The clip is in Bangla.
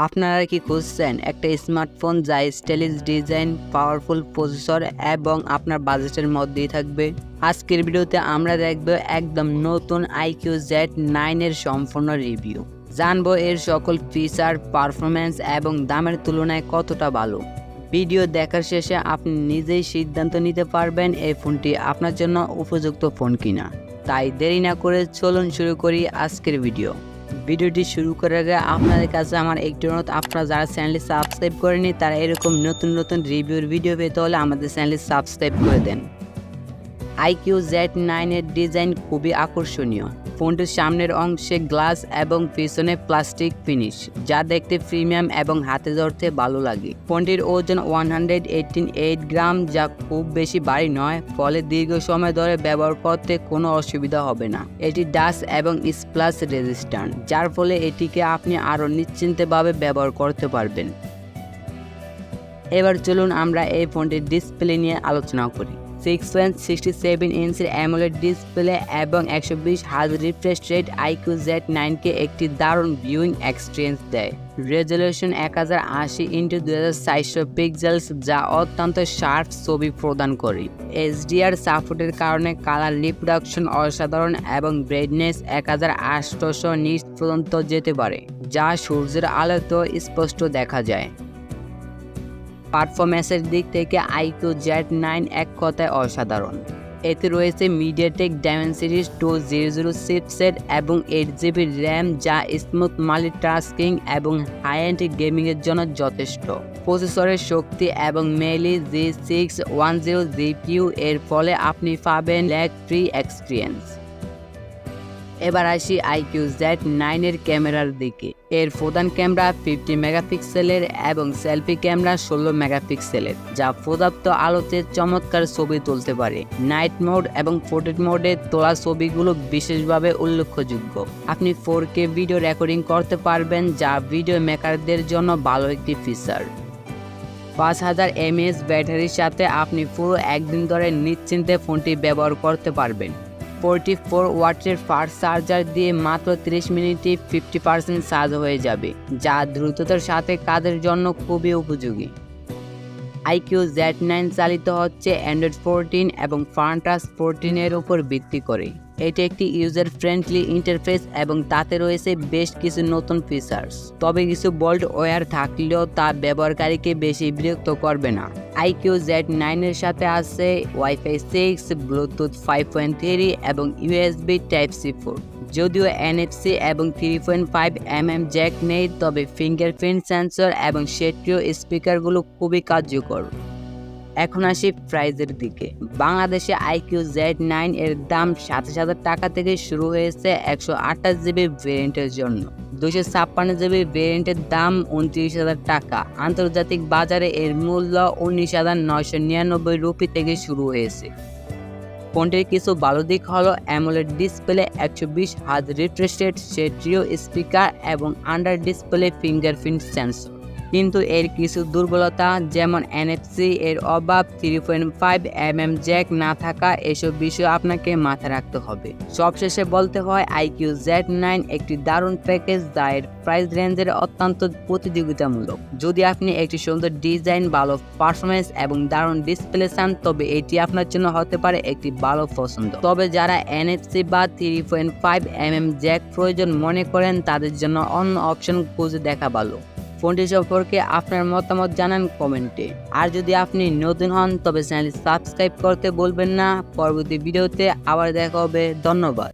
আপনারা কি খুঁজছেন একটা স্মার্টফোন যা স্টাইলিশ ডিজাইন, পাওয়ারফুল প্রসেসর এবং আপনার বাজেটের মধ্যেই থাকবে? আজকের ভিডিওতে আমরা দেখব একদম নতুন iQOO Z9 এর সম্পূর্ণ রিভিউ। জানবো এর সকল ফিচার, পারফরম্যান্স এবং দামের তুলনায় কতটা ভালো। ভিডিও দেখার শেষে আপনি নিজেই সিদ্ধান্ত নিতে পারবেন এই ফোনটি আপনার জন্য উপযুক্ত ফোন কিনা। তাই দেরি না করে চলুন শুরু করি আজকের ভিডিওটি শুরু করার আগে আপনাদের কাছে আমার একটি অনুরোধ, আপনারা যারা চ্যানেলটি সাবস্ক্রাইব করেনি তারা এরকম নতুন রিভিউর ভিডিও পেতে হলে আমাদের চ্যানেলটি সাবস্ক্রাইব করে দেন। iQOO Z9 এর ডিজাইন খুবই আকর্ষণীয়। ফোনটির সামনের অংশে গ্লাস এবং পিছনে প্লাস্টিক ফিনিশ, যা দেখতে প্রিমিয়াম এবং হাতে ধরতে ভালো লাগে। ফোনটির ওজন 118 গ্রাম, যা খুব বেশি ভারী নয়, ফলে দীর্ঘ সময় ধরে ব্যবহার করতে কোনো অসুবিধা হবে না। এটি ডাস্ট এবং স্প্ল্যাশ রেজিস্ট্যান্ট, যার ফলে এটিকে আপনি আরও নিশ্চিন্তভাবে ব্যবহার করতে পারবেন। এবার চলুন আমরা এই ফোনটির ডিসপ্লে নিয়ে আলোচনা করি। 6.67 ইঞ্চির AMOLED ডিসপ্লে এবং 120 হার্জ রিফ্রেশ রেট iQOO Z9-কে একটি দারুণ ভিউইং এক্সপিরিয়েন্স দেয়। রেজলিউশন 1080x2400 পিক্সেলস, যা অত্যন্ত শার্প ছবি প্রদান করে। HDR সাপোর্টের কারণে কালার রিপ্রোডাকশন অসাধারণ এবং ব্রাইটনেস 1800 নিটস পর্যন্ত যেতে পারে, যা সূর্যের আলোতেও স্পষ্ট দেখা যায়। পারফরম্যান্সের দিক থেকে iQOO Z9 এক কথায় অসাধারণ। এতে রয়েছে Mediatek Dimensity 200 চিপসেট এবং 8GB RAM, যা স্মুথ মাল্টিটাস্কিং এবং হাই-এন্ড গেমিংয়ের জন্য যথেষ্ট। প্রসেসরের শক্তি এবং মেইলি G610 GPU এর ফলে আপনি পাবেন ল্যাগ ফ্রি এক্সপিরিয়েন্স। এবার আসি iQOO Z9 এর ক্যামেরার দিকে। এর প্রধান ক্যামেরা 50 মেগাপিক্সেলের এবং সেলফি ক্যামেরা 16 মেগাপিক্সেলের, যা পর্যাপ্ত আলোতে চমৎকার ছবি তুলতে পারে। নাইট মোড এবং পোর্ট্রেট মোডে তোলা ছবিগুলো বিশেষভাবে উল্লেখযোগ্য। আপনি 4K ভিডিও রেকর্ডিং করতে পারবেন, যা ভিডিও মেকারদের জন্য ভালো একটি ফিচার। 5000 mAh ব্যাটারির সাথে আপনি পুরো একদিন ধরে নিশ্চিন্তে ফোনটি ব্যবহার করতে পারবেন। 44 ওয়াটের ফাস্ট চার্জার দিয়ে মাত্র 30 মিনিটে 50% চার্জ হয়ে যাবে, যা দ্রুততার সাথে কাজের জন্য খুবই উপযোগী। iQOO Z9 চালিত হচ্ছে Android 14 এবং FunTouch 14 এর উপর ভিত্তি করে। এটি একটি ইউজার ফ্রেন্ডলি ইন্টারফেস এবং তাতে রয়েছে বেশ কিছু নতুন ফিচার্স, তবে কিছু বোল্ড ওয়্যার থাকলেও তা ব্যবহারকারীকে বেশি বিরক্ত করবে না। iQOO Z9 এর সাথে আছে Wi-Fi 6, Bluetooth 5.3 এবং USB Type-C port। যদিও NFC এবং 3.5mm জ্যাক নেই, তবে ফিঙ্গারপ্রিন্ট সেন্সর এবং স্টেরিও স্পিকারগুলো খুবই কার্যকর। এখন আসি প্রাইজের দিকে। বাংলাদেশে iQOO Z9 এর দাম 27,000 টাকা থেকে শুরু হয়েছে 128GB ভেরিয়েন্টের জন্য। 256GB ভেরিয়েন্টের দাম 29,000 টাকা। আন্তর্জাতিক বাজারে এর মূল্য 19,999 রুপি থেকে শুরু হয়েছে। ফোনটির কিছু ভালো দিক হলো AMOLED display, 120 hertz refresh rate, stereo speaker এবং আন্ডার ডিসপ্লে ফিঙ্গারপ্রিন্ট সেন্সর। কিন্তু এর কিছু দুর্বলতা, যেমন NFC এর অভাব, 3.5mm জ্যাক না থাকা, এসব বিষয় আপনাকে মাথায় রাখতে হবে। সবশেষে বলতে হয় iQOO Z9 একটি দারুণ প্যাকেজ, যা এর প্রাইস রেঞ্জের অত্যন্ত প্রতিযোগিতামূলক। যদি আপনি একটি সুন্দর ডিজাইন, ভালো পারফরম্যান্স এবং দারুণ ডিসপ্লে চান, তবে এটি আপনার জন্য হতে পারে একটি ভালো পছন্দ। তবে যারা NFC বা 3.5mm জ্যাক প্রয়োজন মনে করেন, তাদের জন্য অন্য অপশন খুঁজে দেখা ভালো। ফোনটি সম্পর্কে আপনার মতামত জানান কমেন্টে। আর যদি আপনি নতুন হন তবে চ্যানেলটি সাবস্ক্রাইব করতে ভুলবেন না। পরবর্তী ভিডিওতে আবার দেখা হবে। ধন্যবাদ।